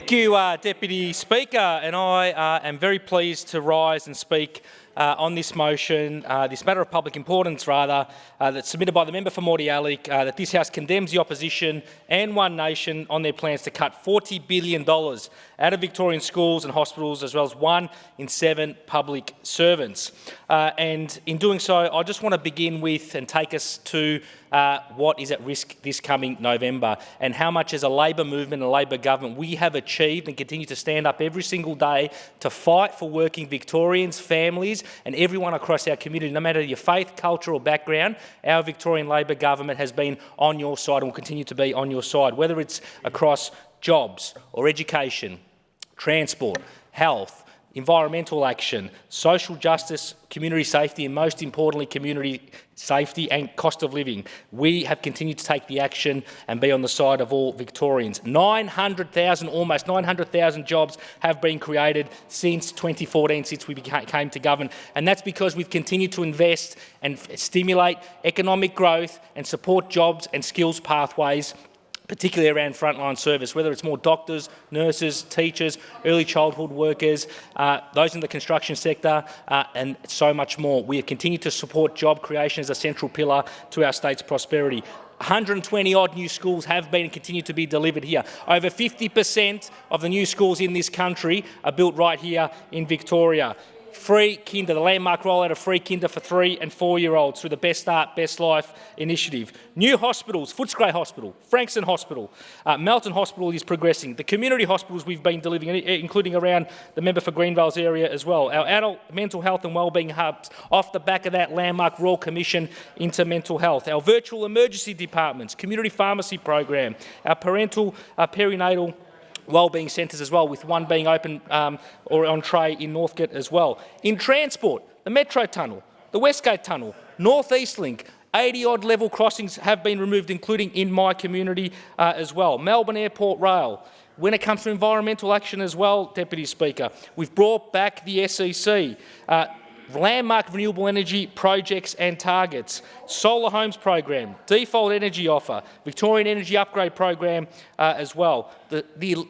Thank you, Deputy Speaker, and I am very pleased to rise and speak on this motion, this matter of public importance, that's submitted by the member for Mordialloc, that this House condemns the opposition and One Nation on their plans to cut $40 billion out of Victorian schools and hospitals, as well as 1 in 7 public servants. And in doing so, I just want to begin with and take us to what is at risk this coming November, and how much as a Labor movement and a Labor government we have achieved and continue to stand up every single day to fight for working Victorians, families and everyone across our community, no matter your faith, culture or background. Our Victorian Labor government has been on your side and will continue to be on your side, whether it's across jobs or education, transport, health, environmental action, social justice, community safety, and most importantly, community safety and cost of living. We have continued to take the action and be on the side of all Victorians. 900,000, almost 900,000 jobs have been created since 2014, since we came to govern, and that's because we've continued to invest and stimulate economic growth and support jobs and skills pathways, particularly around frontline service, whether it's more doctors, nurses, teachers, early childhood workers, those in the construction sector, and so much more. We have continued to support job creation as a central pillar to our state's prosperity. 120-odd new schools have been and continue to be delivered here. Over 50% of the new schools in this country are built right here in Victoria. Free kinder, the landmark rollout of free kinder for 3- and 4-year-olds through the Best Start, Best Life initiative. New hospitals, Footscray Hospital, Frankston Hospital, Melton Hospital is progressing. The community hospitals we've been delivering, including around the member for Greenvale's area as well. Our adult mental health and wellbeing hubs off the back of that landmark Royal Commission into mental health. Our virtual emergency departments, community pharmacy program, our parental perinatal wellbeing centres as well, with one being open or on tray in Northcote as well. In transport, the Metro Tunnel, the Westgate Tunnel, North East Link, 80-odd level crossings have been removed, including in my community as well. Melbourne Airport Rail. When it comes to environmental action as well, Deputy Speaker, we've brought back the SEC, landmark renewable energy projects and targets, solar homes program, default energy offer, Victorian energy upgrade program as well, the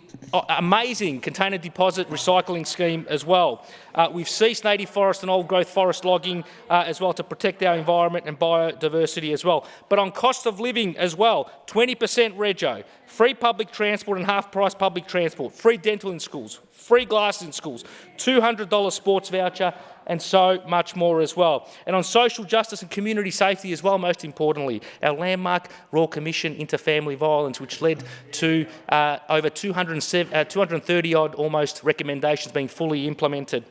amazing container deposit recycling scheme as well. We've ceased native forest and old growth forest logging as well to protect our environment and biodiversity as well. But on cost of living as well, 20% rego, free public transport and half-price public transport, free dental in schools, free glasses in schools, $200 sports voucher, and so much more as well. And on social justice and community safety as well, most importantly, our landmark Royal Commission into family violence, which led to over 230-odd almost recommendations being fully implemented.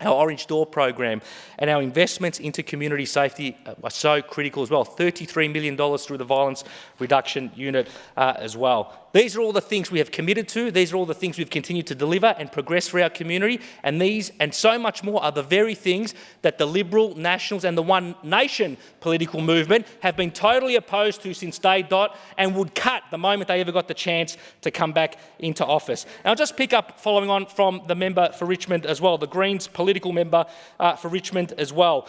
Our Orange Door program and our investments into community safety are so critical as well. $33 million through the Violence Reduction Unit as well. These are all the things we have committed to. These are all the things we've continued to deliver and progress for our community. And these and so much more are the very things that the Liberal, Nationals and the One Nation political movement have been totally opposed to since day dot and would cut the moment they ever got the chance to come back into office. And I'll just pick up following on from the member for Richmond as well, the Greens political member for Richmond as well,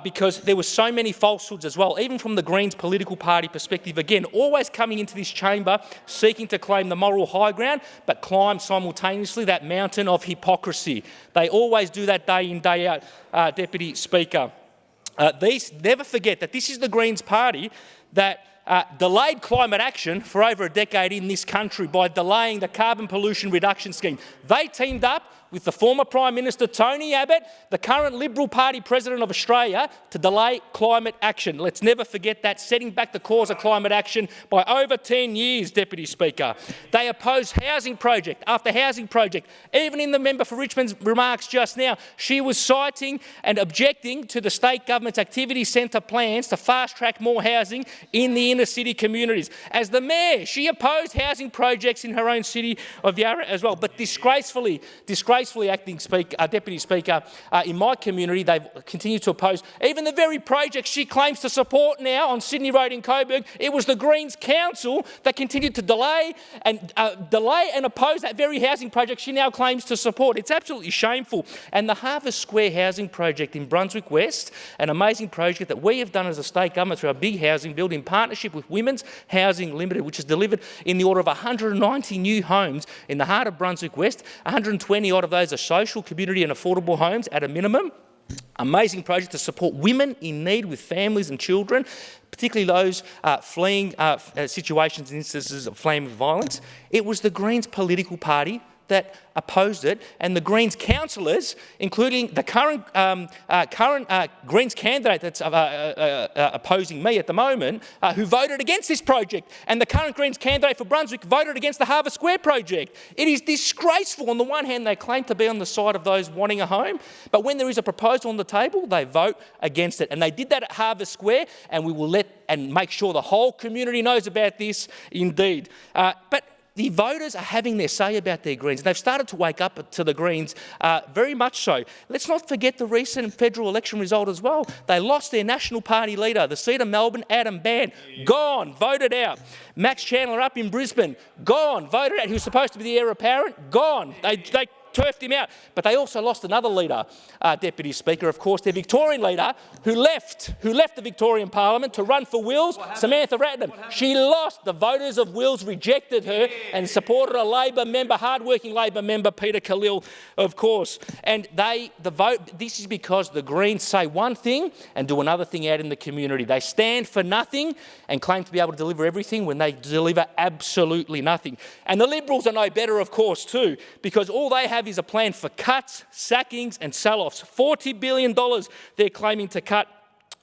because there were so many falsehoods as well, even from the Greens political party perspective, again, always coming into this chamber seeking to claim the moral high ground, but climb simultaneously that mountain of hypocrisy. They always do that day in, day out, Deputy Speaker. Never forget that this is the Greens party that delayed climate action for over a decade in this country by delaying the carbon pollution reduction scheme. They teamed up with the former Prime Minister Tony Abbott, the current Liberal Party President of Australia, to delay climate action. Let's never forget that, setting back the cause of climate action by over 10 years, Deputy Speaker. They opposed housing project after housing project. Even in the member for Richmond's remarks just now, she was citing and objecting to the state government's activity centre plans to fast-track more housing in the inner city communities. As the mayor, she opposed housing projects in her own city of Yarra as well, but disgracefully, disgracefully, Deputy Speaker, in my community, they've continued to oppose even the very project she claims to support now on Sydney Road in Coburg. It was the Greens Council that continued to delay and oppose that very housing project she now claims to support. It's absolutely shameful. And the Harvest Square housing project in Brunswick West, an amazing project that we have done as a state government through our big housing build in partnership with Women's Housing Limited, which has delivered in the order of 190 new homes in the heart of Brunswick West. 120 odd of those are social, community and affordable homes at a minimum. Amazing project to support women in need with families and children, particularly those fleeing situations and instances of family violence. It was the Greens political party that opposed it, and the Greens councillors, including the current Greens candidate that's opposing me at the moment, who voted against this project, and the current Greens candidate for Brunswick voted against the Harvest Square project. It is disgraceful. On the one hand, they claim to be on the side of those wanting a home, but when there is a proposal on the table, they vote against it. And they did that at Harvest Square, and we will make sure the whole community knows about this indeed. But the voters are having their say about their Greens, and they've started to wake up to the Greens very much so. Let's not forget the recent federal election result as well. They lost their National Party leader, the seat of Melbourne, Adam Ban, gone, voted out. Max Chandler up in Brisbane, gone, voted out. He was supposed to be the heir apparent, gone. They turfed him out. But they also lost another leader, Deputy Speaker, of course, their Victorian leader, who left the Victorian Parliament to run for Wills, Samantha Ratnam. She lost. The voters of Wills rejected her and supported a Labor member, hard-working Labor member, Peter Khalil, of course. And this is because the Greens say one thing and do another thing out in the community. They stand for nothing and claim to be able to deliver everything when they deliver absolutely nothing. And the Liberals are no better, of course, too, because all they have is a plan for cuts, sackings and sell-offs. $40 billion they're claiming to cut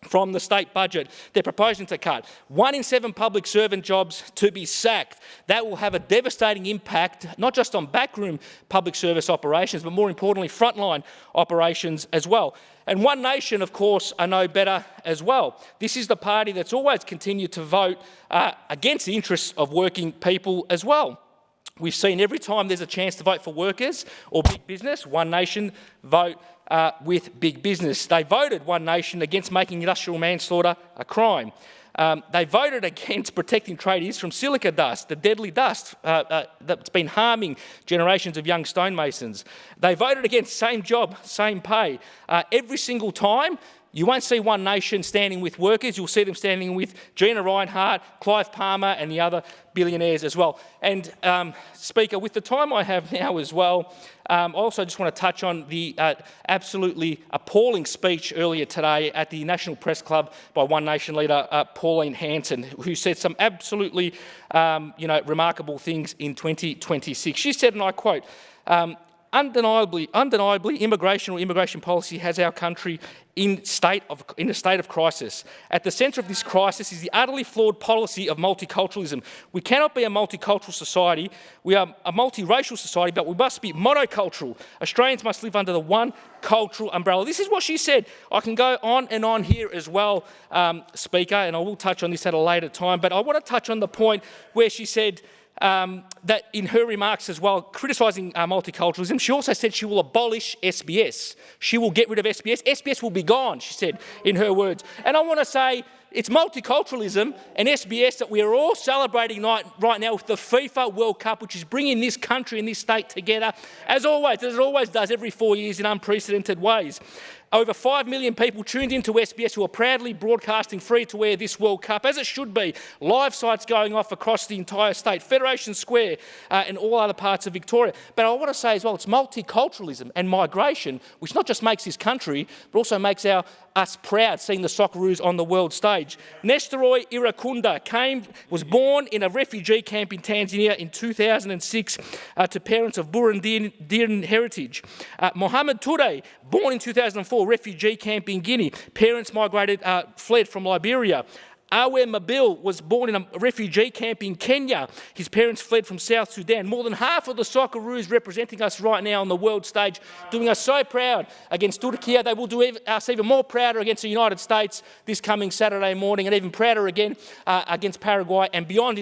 from the state budget. They're proposing to cut 1 in 7 public servant jobs to be sacked. That will have a devastating impact, not just on backroom public service operations, but more importantly, frontline operations as well. And One Nation, of course, are no better as well. This is the party that's always continued to vote against the interests of working people as well. We've seen every time there's a chance to vote for workers or big business, One Nation vote with big business. They voted, One Nation, against making industrial manslaughter a crime. They voted against protecting tradies from silica dust, the deadly dust that's been harming generations of young stonemasons. They voted against same job, same pay. Every single time, you won't see One Nation standing with workers, you'll see them standing with Gina Rinehart, Clive Palmer and the other billionaires as well. And Speaker, with the time I have now as well, I also just want to touch on the absolutely appalling speech earlier today at the National Press Club by One Nation leader Pauline Hanson, who said some absolutely remarkable things in 2026. She said, and I quote, Undeniably, immigration policy has our country in a state of crisis. At the centre of this crisis is the utterly flawed policy of multiculturalism. We cannot be a multicultural society. We are a multiracial society, but we must be monocultural. Australians must live under the one cultural umbrella. This is what she said. I can go on and on here as well, Speaker, and I will touch on this at a later time, but I want to touch on the point where she said that in her remarks as well, criticising multiculturalism, she also said she will abolish SBS. She will get rid of SBS. SBS will be gone, she said, in her words. And I want to say it's multiculturalism and SBS that we are all celebrating right now with the FIFA World Cup, which is bringing this country and this state together, as it always does every 4 years in unprecedented ways. Over 5 million people tuned into SBS who are proudly broadcasting free-to-air this World Cup, as it should be. Live sites going off across the entire state, Federation Square and all other parts of Victoria. But I want to say as well, it's multiculturalism and migration, which not just makes this country, but also makes us proud, seeing the Socceroos on the world stage. Nestoroi Irakunda was born in a refugee camp in Tanzania in 2006 to parents of Burundian heritage. Mohamed Toure, born in 2004, refugee camp in Guinea. Parents fled from Liberia. Awer Mabil was born in a refugee camp in Kenya. His parents fled from South Sudan. More than half of the Socceroos representing us right now on the world stage, doing us so proud against Turkey. They will do us even more prouder against the United States this coming Saturday morning, and even prouder again against Paraguay and beyond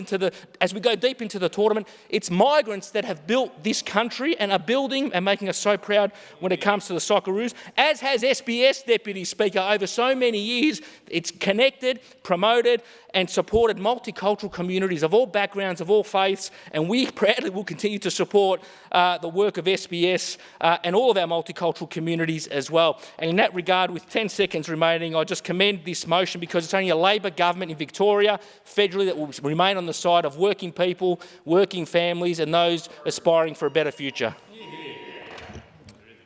as we go deep into the tournament. It's migrants that have built this country and are building and making us so proud when it comes to the Socceroos, as has SBS, Deputy Speaker, over so many years. It's connected, promoted and supported multicultural communities of all backgrounds, of all faiths, and we proudly will continue to support the work of SBS and all of our multicultural communities as well. And in that regard, with 10 seconds remaining, I just commend this motion because it's only a Labor government in Victoria, federally, that will remain on the side of working people, working families and those aspiring for a better future.